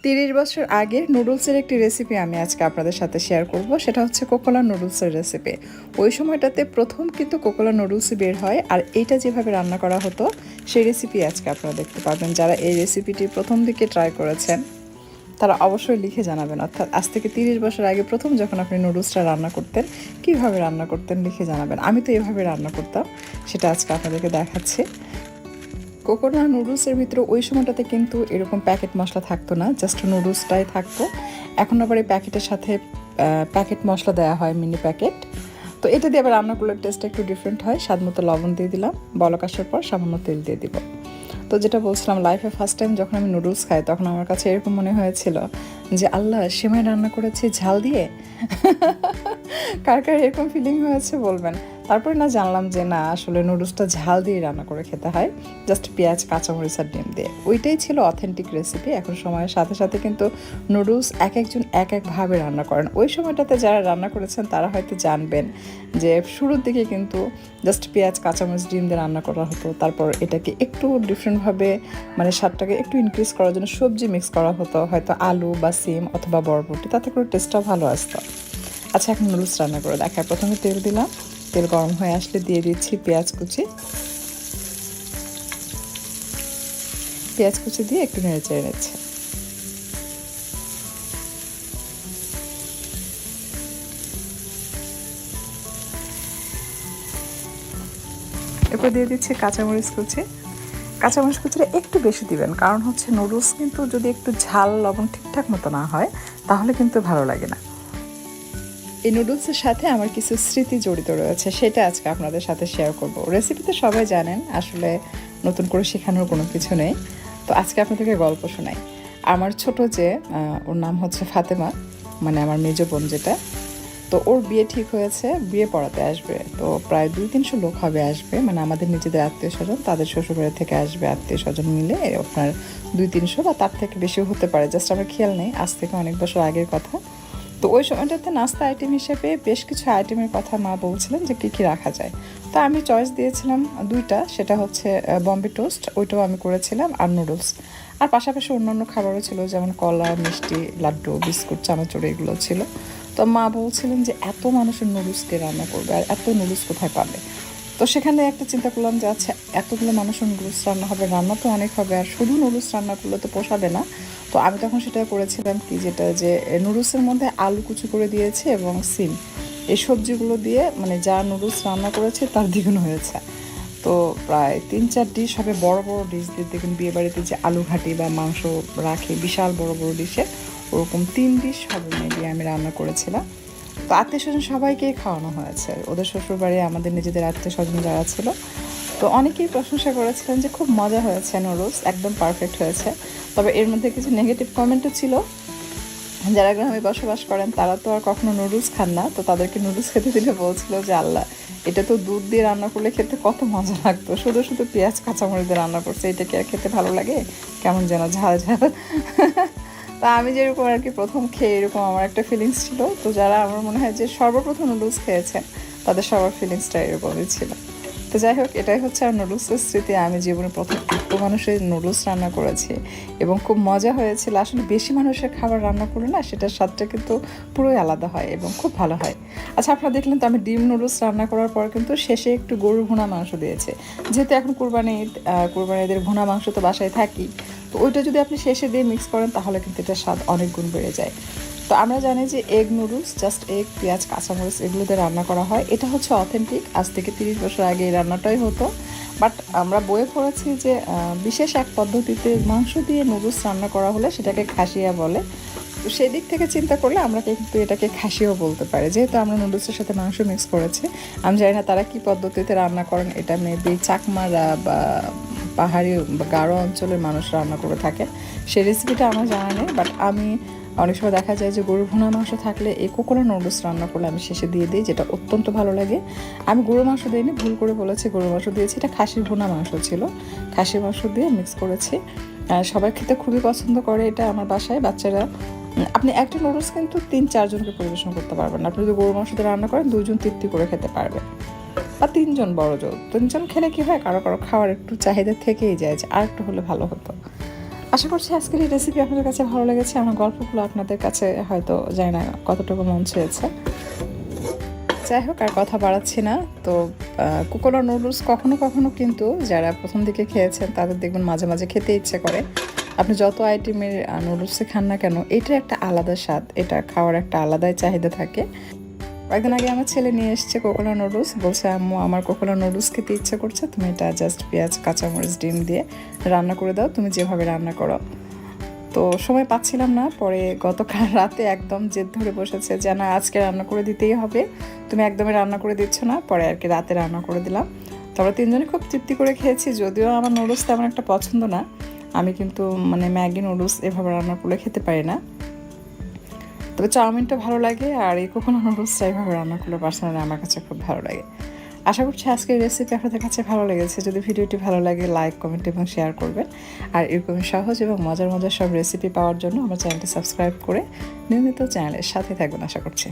30 বছর আগের নুডলসের একটি রেসিপি আমি আজকে আপনাদের সাথে শেয়ার করব। সেটা হচ্ছে কোকোলা নুডলসের রেসিপি। ওই সময়টাতে প্রথম কিন্তু কোকোলা নুডলসই বের হয়, আর এইটা যেভাবে রান্না করা হতো সেই রেসিপি আজকে আপনারা দেখতে পাবেন। যারা এই রেসিপিটি প্রথম দিকে ট্রাই করেছেন তারা অবশ্যই লিখে জানাবেন, অর্থাৎ আজ থেকে 30 বছর আগে প্রথম যখন আপনি নুডলসটা রান্না করতেন কীভাবে রান্না করতেন লিখে জানাবেন। আমি তো এভাবে রান্না করতাম, সেটা আজকে আপনাদেরকে দেখাচ্ছি। কোকোনা নুডলসের ভিতরে ওই সময়টাতে কিন্তু এরকম প্যাকেট মশলা থাকতো না, জাস্ট নুডলসটাই থাকতো। এখন আবার এই প্যাকেটের সাথে প্যাকেট মশলা দেওয়া হয়, মিনি প্যাকেট। তো এটা দিয়ে আবার রান্না করলে টেস্টটা একটু ডিফারেন্ট হয়। স্বাদ মতো লবণ দিয়ে দিলাম, বলক আসার পর সামান্য তেল দিয়ে দিব। তো যেটা বলছিলাম, লাইফে ফার্স্ট টাইম যখন আমি নুডলস খাই তখন আমার কাছে এরকম মনে হয়েছিল যে আল্লাহ, সেমাই রান্না করেছি ঝাল দিয়ে। কার কার এরকম ফিলিং হয়েছে বলবেন। তারপরে না জানলাম যে না, আসলে নুডলসটা ঝাল দিয়ে রান্না করে খেতে হয়, জাস্ট পেঁয়াজ, কাঁচামরিচ আর ডিম দিয়ে। ওইটাই ছিল অথেন্টিক রেসিপি। এখন সময়ের সাথে সাথে কিন্তু নুডলস এক একজন এক একভাবে রান্না করেন। ওই সময়টাতে যারা রান্না করেছেন তারা হয়তো জানবেন যে শুরুর দিকে কিন্তু জাস্ট পেঁয়াজ, কাঁচামরিচ, ডিম দিয়ে রান্না করা হতো। তারপর এটাকে একটু ডিফারেন্টভাবে, মানে স্বাদটাকে একটু ইনক্রিজ করার জন্য সবজি মিক্স করা হতো, হয়তো আলু বা সিম অথবা বরবটি, তাতে করে টেস্টটাও ভালো আসতো। আচ্ছা, এখন নুডলস রান্না করে দেখায়। প্রথমে তেল দিলাম, তেল গরম হয়ে আসলে দিয়ে দিচ্ছি পেঁয়াজ কুচি দিয়ে একটু নেড়ে চেড়ে নিচ্ছে। এরপর দিয়ে দিচ্ছি কাঁচামরিচ কুচিটা একটু বেশি দিবেন, কারণ হচ্ছে নুডলস কিন্তু যদি একটু ঝাল লবণ ঠিকঠাক মতো না হয় তাহলে কিন্তু ভালো লাগে না। এই নুডলসের সাথে আমার কিছু স্মৃতি জড়িত রয়েছে, সেটা আজকে আপনাদের সাথে শেয়ার করব। রেসিপিতে সবাই জানেন, আসলে নতুন করে শেখানোর কোনো কিছু নেই। তো আজকে আপনাদেরকে গল্প শোনাই। আমার ছোট যে, ওর নাম হচ্ছে ফাতেমা, মানে আমার মেজ বোন যেটা। তো ওর বিয়ে ঠিক হয়েছে, বিয়ে পড়াতে আসবে। তো প্রায় 200-300 লোক হবে আসবে, মানে আমাদের নিজেদের আত্মীয় স্বজন, তাদের শ্বশুরবাড়ি থেকে আসবে আত্মীয় স্বজন মিলে আপনার 200-300 বা তার থেকে বেশিও হতে পারে, জাস্ট আমার খেয়াল নেই, আজ থেকে অনেক বছর আগের কথা। তো ওই সময়টাতে নাস্তা আইটেম হিসেবে বেশ কিছু আইটেমের কথা মা বলছিলেন যে কী কী রাখা যায়। তো আমি চয়েস দিয়েছিলাম দুইটা, সেটা হচ্ছে বম্বে টোস্ট, ওইটাও আমি করেছিলাম, আর নুডলস। আর পাশাপাশি অন্যান্য খাবারও ছিল, যেমন কলা, মিষ্টি, লাড্ডু, বিস্কুট, চানাচুর, এগুলো ছিল। তো মা বলছিলেন যে এত মানুষের নুডলসকে রান্না করবে আর এত নুডলস কোথায় পাবে। তো সেখানে একটা চিন্তা করলাম যে আচ্ছা, এতগুলো মানুষের নুডলস রান্না হবে, রান্না তো অনেক হবে, আর শুধু নুডলস রান্না করলে তো পোষাবে না। তো আমি তখন সেটা করেছিলাম কি, যেটা যে নুডলসের মধ্যে আলু কুচি করে দিয়েছি এবং সিম, এই সবজিগুলো দিয়ে মানে যা নুডলস রান্না করেছে তার দ্বিগুণ হয়েছে। তো প্রায় 3-4 ডিশ হবে, বড় বড় ডিশ দিয়ে। দেখুন বিয়ে বাড়িতে যে আলু ঘাটি বা মাংস রাখে বিশাল বড় বড় ডিশে, ওরকম 3 ডিশ হবে মেবি আমি রান্না করেছিলাম। তো আত্মীয় স্বজন সবাইকেই খাওয়ানো হয়েছে, ওদের শ্বশুরবাড়ি, আমাদের নিজেদের আত্মীয় স্বজন যারা ছিল। তো অনেকেই প্রশংসা করেছিলেন যে খুব মজা হয়েছে, নুডলস একদম পারফেক্ট হয়েছে। তবে এর মধ্যে কিছু নেগেটিভ কমেন্টও ছিল। যারা গ্রামে বসবাস করেন তারা তো আর কখনো নুডলস খান না, তো তাদেরকে নুডলস খেতে দিলে বলছিল যে আল্লাহ, এটা তো দুধ দিয়ে রান্না করলে খেতে কত মজা লাগতো, শুধু শুধু পেঁয়াজ কাঁচামরিচ দিয়ে রান্না করছে, এটা কি আর খেতে ভালো লাগে, কেমন যেন ঝাল ঝাল। তা আমি যেরকম আর কি প্রথম খেয়ে এরকম আমার একটা ফিলিংস ছিল। তো যারা আমার মনে হয় যে সর্বপ্রথম নুডলস খেয়েছেন তাদের সবার ফিলিংসটা এরকমই ছিল। তো যাই হোক, এটাই হচ্ছে আর নুডলসের স্মৃতি। আমি জীবনে প্রথম এত মানুষের নুডলস রান্না করেছি এবং খুব মজা হয়েছিল। আসলে বেশি মানুষের খাবার রান্না করলে না, সেটার স্বাদটা কিন্তু পুরোই আলাদা হয় এবং খুব ভালো হয়। আচ্ছা, আপনারা দেখলেন তো আমি ডিম নুডলস রান্না করার পর কিন্তু শেষে একটু গরুর ভুনা মাংস দিয়েছে। যেহেতু এখন কুরবানি ঈদ, কুরবানিদের ভুনা মাংস তো বাসায় থাকি, তো ওইটা যদি আপনি শেষে দিয়ে মিক্স করেন তাহলে কিন্তু এটার স্বাদ অনেক গুণ বেড়ে যায়। তো আমরা জানি যে এগ নুডলস জাস্ট এগ, পেঁয়াজ, কাঁচামরিচ এগুলো দিয়ে রান্না করা হয়। এটা হচ্ছে অথেন্টিক, আজ থেকে 30 বছর আগে এই রান্নাটাই হতো। বাট আমরা বইয়ে পড়েছি যে বিশেষ এক পদ্ধতিতে মাংস দিয়ে নুডলস রান্না করা হলে সেটাকে খাসিয়া বলে। তো সেই দিক থেকে চিন্তা করলে আমরা কিন্তু এটাকে খাসিও বলতে পারি, যেহেতু আমরা নুডলসের সাথে মাংস মিক্স করেছি। আমি জানি না তারা কী পদ্ধতিতে রান্না করেন, এটা মেবি চাকমারা বা পাহাড়ি বা গারো অঞ্চলের মানুষ রান্না করে থাকেন, সেই রেসিপিটা আমার জানা নেই। বাট আমি অনেক সময় দেখা যায় যে গরুর ভুনা মাংস থাকলে এই কোকোলা নুডলস রান্না করলে আমি শেষে দিয়ে দিই, যেটা অত্যন্ত ভালো লাগে। আমি গরুর মাংস দিইনি, ভুল করে বলেছি, গরুর মাংস দিয়েছি, এটা খাসির ভুনা মাংস ছিল, খাসির মাংস দিয়ে মিক্স করেছি। সবাই খেতে খুবই পছন্দ করে এটা আমার বাসায়, বাচ্চারা। আপনি একটা নুডলস কিন্তু 3-4 জনকে পরিবেশন করতে পারবেন। আপনি যদি গরুর মাংস দিয়ে রান্না করেন 2 জন তৃপ্তি করে খেতে পারবেন, বা 3 জন, বড় জোর 3 জন খেলে কি হয়, কারো কারো খাওয়ার একটু চাহিদা থেকেই যায় যে আর একটু হলে ভালো হতো। আশা করছি আজকের এই রেসিপি আপনাদের কাছে ভালো লেগেছে। আমার গল্পগুলো আপনাদের কাছে হয়তো জানি না কতটুকু মন ছুঁয়েছে। যাই হোক, আর কথা বাড়াচ্ছি না। তো কোকোনা নুডলস কখনো কখনো কিন্তু যারা প্রথম দিকে খেয়েছেন তাদের দেখবেন মাঝে মাঝে খেতে ইচ্ছে করে। আপনি যত আইটেমের নুডলসে খান না কেন, এটার একটা আলাদা স্বাদ, এটা খাওয়ার একটা আলাদাই চাহিদা থাকে। কয়েকদিন আগে আমার ছেলে নিয়ে এসছে কোকোনা নুডলস, বলছে আম্মু আমার কোকোনা নুডলস খেতে ইচ্ছে করছে, তুমি এটা জাস্ট পেঁয়াজ কাঁচামরিচ ডিম দিয়ে রান্না করে দাও, তুমি যেভাবে রান্না করো। তো সময় পাচ্ছিলাম না, পরে গতকাল রাতে একদম জেদ ধরে বসেছে যে না আজকে রান্না করে দিতেই হবে, তুমি একদমই রান্না করে দিচ্ছ না। পরে আর কি রাতে রান্না করে দিলাম। তবে তিনজনই খুব তৃপ্তি করে খেয়েছি। যদিও আমার নুডলস তেমন একটা পছন্দ না, আমি কিন্তু মানে ম্যাগি নুডলস এভাবে রান্না করলে খেতে পারি না। তবে চাউমিনটা ভালো লাগে, আর এই কোকোনা নুডলসটা এইভাবে রান্না করলে পার্সোনালি আমার কাছে খুব ভালো লাগে। আশা করছি আজকের রেসিপি আপনাদের কাছে ভালো লেগেছে। যদি ভিডিওটি ভালো লাগে লাইক, কমেন্ট এবং শেয়ার করবেন। আর এরকমই সহজ এবং মজার মজার সব রেসিপি পাওয়ার জন্য আমার চ্যানেলটি সাবস্ক্রাইব করে নিয়মিত চ্যানেলের সাথে থাকবেন আশা করছি।